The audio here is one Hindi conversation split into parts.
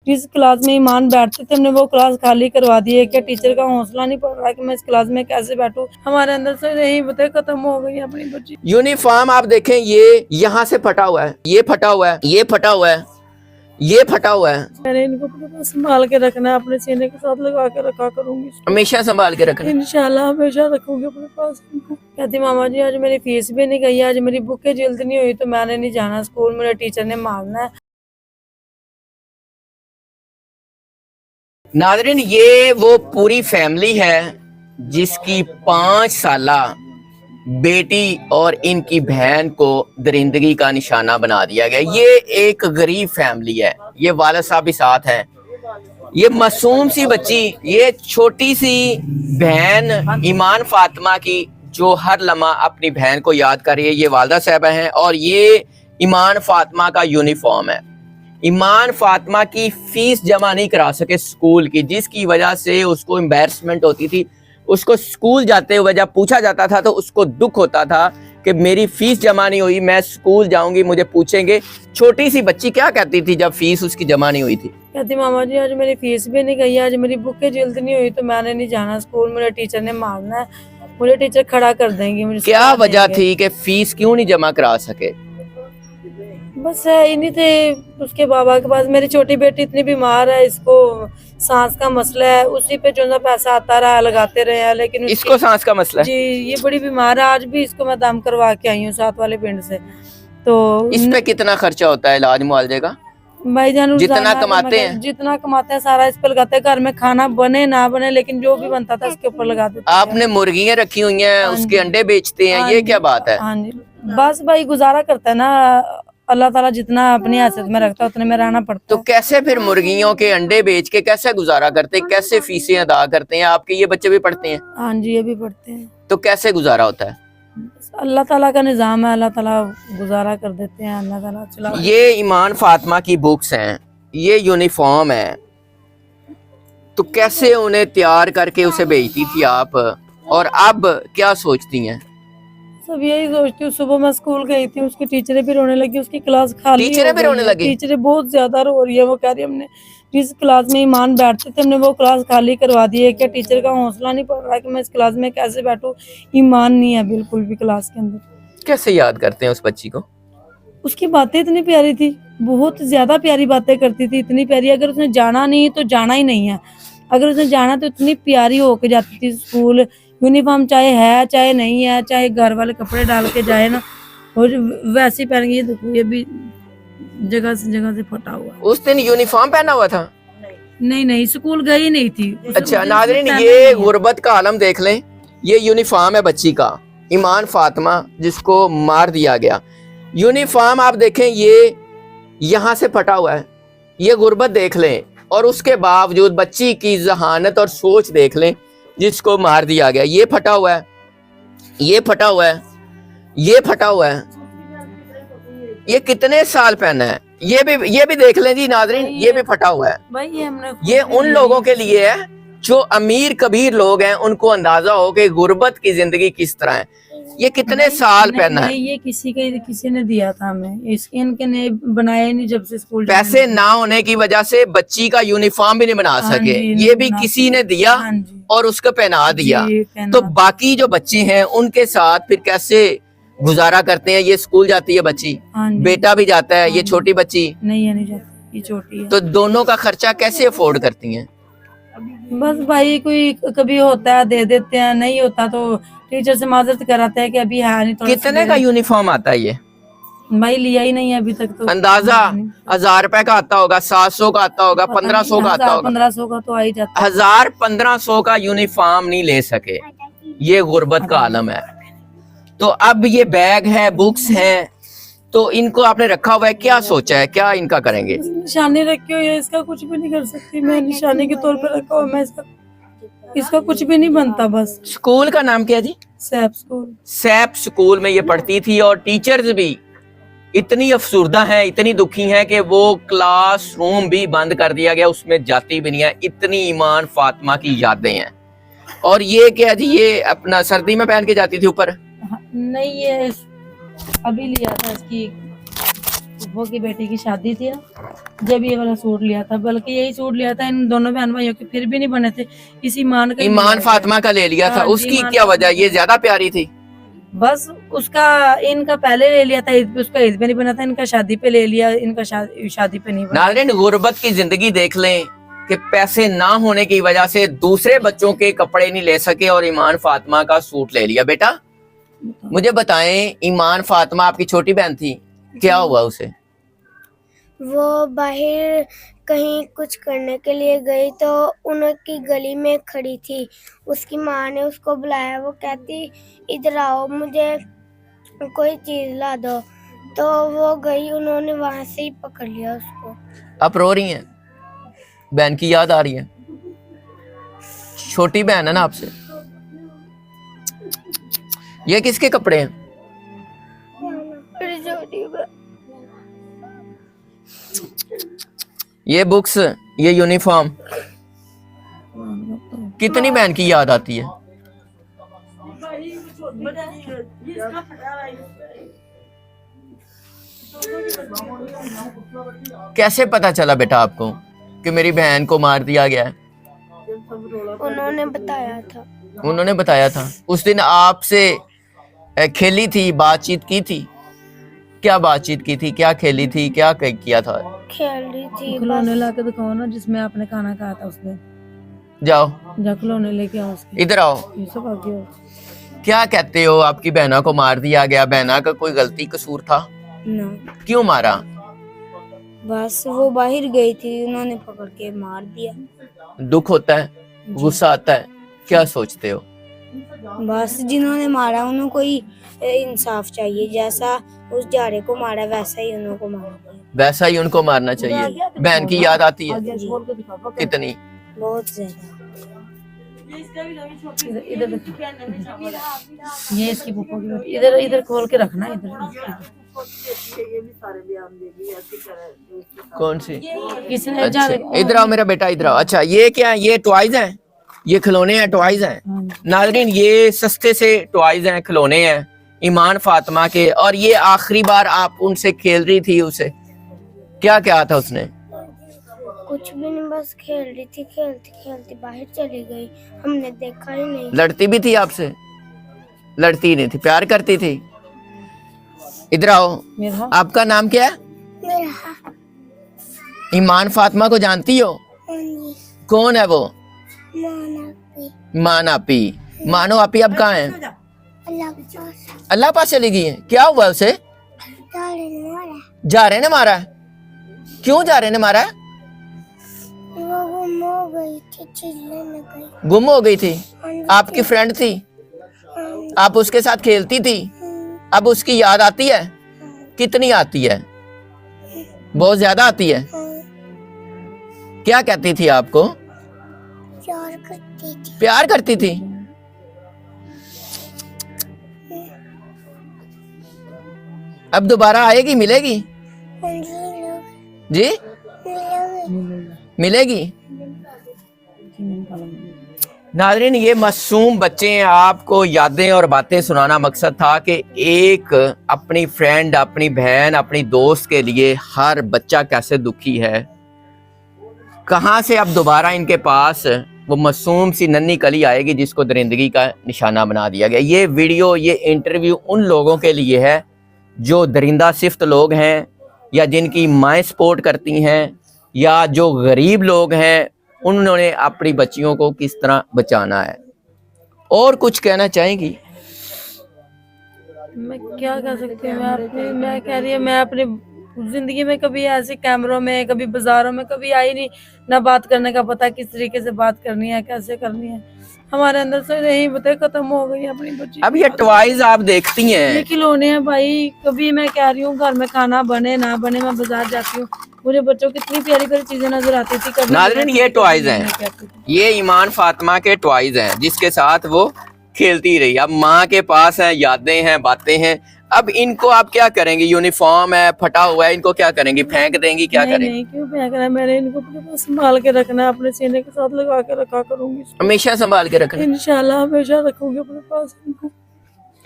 जिस क्लास में ईमान बैठते थे हमने वो क्लास खाली करवा दी है। क्या टीचर का हौसला नहीं पड़ रहा कि मैं इस क्लास में कैसे बैठूं? हमारे अंदर से यही बताए खत्म हो गई अपनी बच्ची। यूनिफॉर्म आप देखें, ये यहाँ से फटा हुआ है, ये फटा हुआ है, ये फटा हुआ है, ये फटा हुआ है। मैंने इनको अपने पास संभाल के रखना है, अपने सीने के साथ लगा के रखा करूंगी, हमेशा संभाल के रखना। इंशाल्लाह हमेशा रखूंगी अपने पास इनको। कहती मामा जी आज मेरी फीस भी नहीं गई, आज मेरी बुकें जल्द नहीं हुई तो मैंने नहीं जाना स्कूल, मेरे टीचर ने मारना है। नाज़रीन, ये वो पूरी फैमिली है जिसकी 5 साला बेटी और इनकी बहन को दरिंदगी का निशाना बना दिया गया। ये एक गरीब फैमिली है, ये वालिद साहब भी साथ हैं। ये मासूम सी बच्ची, ये छोटी सी बहन ईमान फातिमा की, जो हर लम्हा अपनी बहन को याद कर रही है, ये वालिदा साहबा हैं। और ये ईमान फातिमा का यूनिफॉर्म है। ईमान फातिमा की फीस जमा नहीं करा सके स्कूल की, जिसकी वजह से उसको एम्बैरसमेंट होती थी। उसको स्कूल जाते हुए जब पूछा जाता था तो उसको दुख होता था कि मेरी फीस जमा नहीं हुई, मैं स्कूल जाऊंगी मुझे पूछेंगे। छोटी सी बच्ची क्या कहती थी जब फीस उसकी जमा नहीं हुई थी? कहती मामा जी आज मेरी फीस भी नहीं गई, आज मेरी बुकें जल्द नहीं हुई तो मैंने नहीं जाना स्कूल, मेरे टीचर ने मारना है, मुझे टीचर खड़ा कर देंगे। मुझे क्या वजह थी कि फीस क्यों नहीं जमा करा सके? बस है ही नहीं थे उसके बाबा के पास। मेरी छोटी बेटी इतनी बीमार है, इसको सांस का मसला है, उसी पे जो ना पैसा आता रहा लगाते रहे हैं, लेकिन इसको सांस का मसला है जी, ये बड़ी बीमार है। आज भी इसको मैं दम करवा के आई हूँ साथ वाले पिंड से। तो इस पे कितना खर्चा होता है इलाज मुआवजे का? भाईजान जितना कमाते हैं, जितना कमाते हैं सारा इस पर लगाते हैं। घर में खाना बने ना बने लेकिन जो भी बनता था इसके ऊपर लगा देते हैं। आपने मुर्गियां रखी हुई हैं, उसके अंडे बेचते हैं, ये क्या बात है? हाँ जी, बस भाई गुजारा करता है ना, अल्लाह ताला जितना अपनी हैसियत में रखता है उतने में रहना पड़ता तो है। कैसे फिर मुर्गियों के अंडे बेच के कैसे गुजारा करते हैं, कैसे फीसें अदा करते हैं? आपके ये बच्चे भी पढ़ते हैं? हाँ जी, ये भी पढ़ते हैं। तो कैसे गुजारा होता है? अल्लाह ताला का निजाम है, अल्लाह ताला गुजारा कर देते हैं, अल्लाह ताला चला। ये ईमान फातिमा की बुक्स हैं, ये यूनिफॉर्म है, तो कैसे उन्हें तैयार करके उसे भेजती थी आप, और अब क्या सोचती हैं? सब यही सोचती हूँ। सुबह मैं स्कूल गई थी, उसकी टीचरें भी रोने लगी, उसकी क्लास खाली टीचरें भी रोने लगी? टीचरें बहुत ज्यादा रो रही है। वो कह रही है हमने जिस क्लास में ईमान बैठते थे हमने वो क्लास खाली करवा दी है। क्या टीचर का हौसला नहीं पड़ रहा कि मैं इस क्लास में कैसे बैठूं? ईमान नहीं है बिल्कुल भी क्लास के अंदर। कैसे याद करते हैं उस बच्ची को? उसकी बातें इतनी प्यारी थी, बहुत ज्यादा प्यारी बातें करती थी, इतनी प्यारी। अगर उसने जाना नहीं तो जाना ही नहीं है, अगर उसने जाना तो इतनी प्यारी होके जाती थी स्कूल। यूनिफॉर्म चाहे है चाहे नहीं है, चाहे घर वाले कपड़े डाल के जाए ना, और वैसे पहन के। ये देखो ये भी जगह से फटा हुआ। उस दिन यूनिफॉर्म पहना हुआ था? नहीं, स्कूल गई नहीं थी। अच्छा नाज़रीन, ये गुर्बत का आलम देख लें। ये यूनिफॉर्म है बच्ची का, ईमान फातिमा जिसको मार दिया गया। यूनिफॉर्म आप देखें, ये यहाँ से फटा हुआ है, ये गुर्बत देख लें। और उसके बावजूद बच्ची की जहानत और सोच देख लें, जिसको मार दिया गया। ये फटा हुआ है, ये फटा हुआ है, ये फटा हुआ है। ये कितने साल पहना है? ये भी देख लें जी नाज़रीन, ये भी फटा हुआ है भाई। ये उन लोगों के लिए है जो अमीर कबीर लोग हैं, उनको अंदाजा हो कि गुर्बत की जिंदगी किस तरह है। ये कितने साल पहना है? ये किसी ने दिया था हमें, इनके ने बनाया नहीं जब से स्कूल। पैसे ना होने की वजह से बच्ची का यूनिफॉर्म भी नहीं बना सके, ये भी किसी ने दिया और उसको पहना दिया। तो बाकी जो बच्चे हैं उनके साथ फिर कैसे गुजारा करते हैं? ये स्कूल जाती है बच्ची, बेटा भी जाता है, ये छोटी बच्ची नहीं जाती, ये छोटी है। तो दोनों का खर्चा कैसे अफोर्ड करती हैं? बस भाई कोई कभी होता है दे देते हैं, नहीं होता तो टीचर से माजरत कराते हैं कि अभी है नहीं। कितने का यूनिफॉर्म आता है ये? भाई लिया ही नहीं है अभी तक तो। अंदाजा 1000 रुपए का आता होगा, 700 का आता होगा, 1500 का आता होगा। 1500 का तो आ ही जाता है। 1000-1500 का यूनिफॉर्म नहीं ले सके, ये गुर्बत का आलम है। तो अब ये बैग है, बुक्स हैं, तो इनको आपने रखा हुआ है, क्या सोचा है, क्या इनका करेंगे? निशानी रखी हुई है, इसका कुछ भी नहीं कर सकती मैं, निशानी के तौर पर रखा हुआ मैं। इसका कुछ भी नहीं बनता। बस स्कूल का नाम क्या जी? सैप स्कूल। सैप स्कूल में ये पढ़ती थी, और टीचर्स भी इतनी अफसुर्दा हैं, इतनी दुखी हैं कि वो क्लासरूम भी बंद कर दिया गया, उसमें जाती भी नहीं है। इतनी ईमान फातिमा की यादें हैं। और ये क्या जी, ये अपना सर्दी में पहन के जाती थी ऊपर? नहीं, ये अभी लिया था इसकी फूफो की बेटी की शादी थी ना, जब ये वाला सूट लिया था, बल्कि यही सूट लिया था इन दोनों बहन भाइयों के, फिर भी नहीं बने थे। इस ईमान का ईमान फातिमा का ले लिया था। हाँ जी, उसकी ईमान क्या वजह? फातिमा ये ज्यादा प्यारी थी? बस उसका इनका पहले ले लिया था ईद पे, उसका ईद पे नहीं बना था, इनका शादी पे ले लिया, इनका शादी पे नहीं बना। नाज़रीन, गुर्बत की जिंदगी देख लें कि पैसे ना होने की वजह से दूसरे बच्चों के कपड़े नहीं ले सके और ईमान फातिमा का सूट ले लिया। बेटा मुझे बताएं, ईमान फातिमा आपकी छोटी बहन थी, क्या हुआ उसे? वो बाहर कहीं कुछ करने के लिए गई तो उनकी गली में खड़ी थी। उसकी माँ ने उसको बुलाया, वो कहती इधर आओ मुझे कोई चीज ला दो, तो वो गई, उन्होंने वहां से ही पकड़ लिया उसको। आप रो रही हैं? बहन की याद आ रही है? छोटी बहन है ना आपसे? ये किसके कपड़े हैं? मेरी छोटी बहन। ये बुक्स, ये यूनिफॉर्म, कितनी बहन की याद आती है? कैसे पता चला बेटा आपको कि मेरी बहन को मार दिया गया है? उन्होंने बताया था। उन्होंने बताया था। उस दिन आपसे खेली थी, बातचीत की थी? क्या बातचीत की थी, क्या खेली थी, क्या किया था? खेल रही थी खिलौने बस। ला के दिखाओ ना, जिसमें आपने खाना खाया था उस दिन। जाओ जा खिलौने लेके आओ उसके। इधर आओ। ये सब आगे आओ। क्या कहते हो, आपकी बहना को मार दिया गया, बहना का कोई गलती कसूर था? ना, क्यों मारा? बस वो बाहर गई थी, उन्होंने पकड़ के मार दिया। दुख होता है, गुस्सा आता है, क्या सोचते हो? बस जिन्होंने मारा उन्हें कोई इंसाफ चाहिए, जैसा उस जाड़े को मारा वैसा ही उनको मारना चाहिए। वैसा ही उनको मारना चाहिए। बहन की याद आती है? आगे खोल के दिखाओ। कितनी? बहुत ज्यादा। इधर देखो। ये इसकी फूफो की बेटी। इधर इधर खोल के रखना, इधर। कौन सी? किसने अच्छा, जा इधर आओ मेरा बेटा, इधर आओ। अच्छा, ये क्या है? ये टॉयज हैं, ये खिलौने हैं, टॉयज हैं। नाज़रीन, ये सस्ते से टॉयज हैं, खिलौने हैं ईमान फातिमा के। और ये आखिरी बार आप उनसे खेल रही थी, उसे क्या क्या था उसने? कुछ भी नहीं, बस खेल रही थी, खेलती खेलती बाहर चली गई, हमने देखा ही नहीं। लड़ती भी थी आपसे? लड़ती नहीं थी, प्यार करती थी। इधर आओ। मेरा आपका नाम क्या है? मेरा ईमान फातिमा को जानती हो? कौन है वो? मान आपी। मानो आपी अब कहाँ है? अल्लाह पास चली गई है। क्या हुआ उसे? जा रहे ने मारा है? क्यों जा रहे ने मारा है? वो गुम हो गई थी, चिल्लाने गई। गुम हो गई थी? आपकी फ्रेंड थी, आप उसके साथ खेलती थी, अब उसकी याद आती है? कितनी आती है? बहुत ज्यादा आती है। क्या कहती थी आपको? प्यार करती थी। प्यार करती थी? अब दोबारा आएगी, मिलेगी? जी मिलेगी। नाज़रीन, ये मासूम बच्चे हैं, आपको यादें और बातें सुनाना मकसद था कि एक अपनी फ्रेंड, अपनी बहन, अपनी दोस्त के लिए हर बच्चा कैसे दुखी है। कहाँ से अब दोबारा इनके पास वो मासूम सी नन्ही कली आएगी जिसको दरिंदगी का निशाना बना दिया गया। ये वीडियो, ये इंटरव्यू उन लोगों के लिए है जो दरिंदा सिफ्त लोग हैं, या जिनकी माएँ सपोर्ट करती हैं, या जो गरीब लोग हैं, उन्होंने अपनी बच्चियों को किस तरह बचाना है। और कुछ कहना चाहेंगी? मैं क्या कर सकती हूँ? मैं कह रही हूँ, मैं अपनी जिंदगी में कभी ऐसे कैमरों में, कभी बाजारों में कभी आई नहीं, ना बात करने का पता किस तरीके से बात करनी है, कैसे करनी है। हमारे अंदर से यही बता खत्म हो गई अपनी बच्ची। अब ये टॉयज आप देखती ये हैं, खिलौने हैं भाई। कभी मैं कह रही हूँ घर में खाना बने ना बने, मैं बाजार जाती हूँ, मुझे बच्चों की इतनी प्यारी प्यारी चीजें नजर आती थी। कभी नाज़रीन, ये टॉयज हैं, ये ईमान फातिमा के टॉयज हैं जिसके साथ वो खेलती रही। अब माँ के पास है, यादें हैं, बातें हैं। अब इनको आप क्या करेंगी? यूनिफॉर्म है, फटा हुआ है, इनको क्या करेंगी? फेंक देंगी? क्या करेंगी? नहीं, क्यों फेंक रहा है? मैंने इनको अपने पास संभाल के रखना है, अपने सीने के साथ लगा के रखा करूंगी। हमेशा संभाल के रखना, इंशाल्लाह हमेशा रखूंगी अपने पास इनको,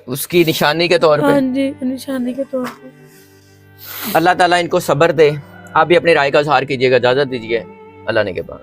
उसकी निशानी के तौर हाँ पे। जी, निशानी के तौर पर। अल्लाह ताला इनको सब्र दे। आप भी अपनी राय का इजहार कीजिएगा। इजाज़त दीजिए। अल्लाह ने के बाद।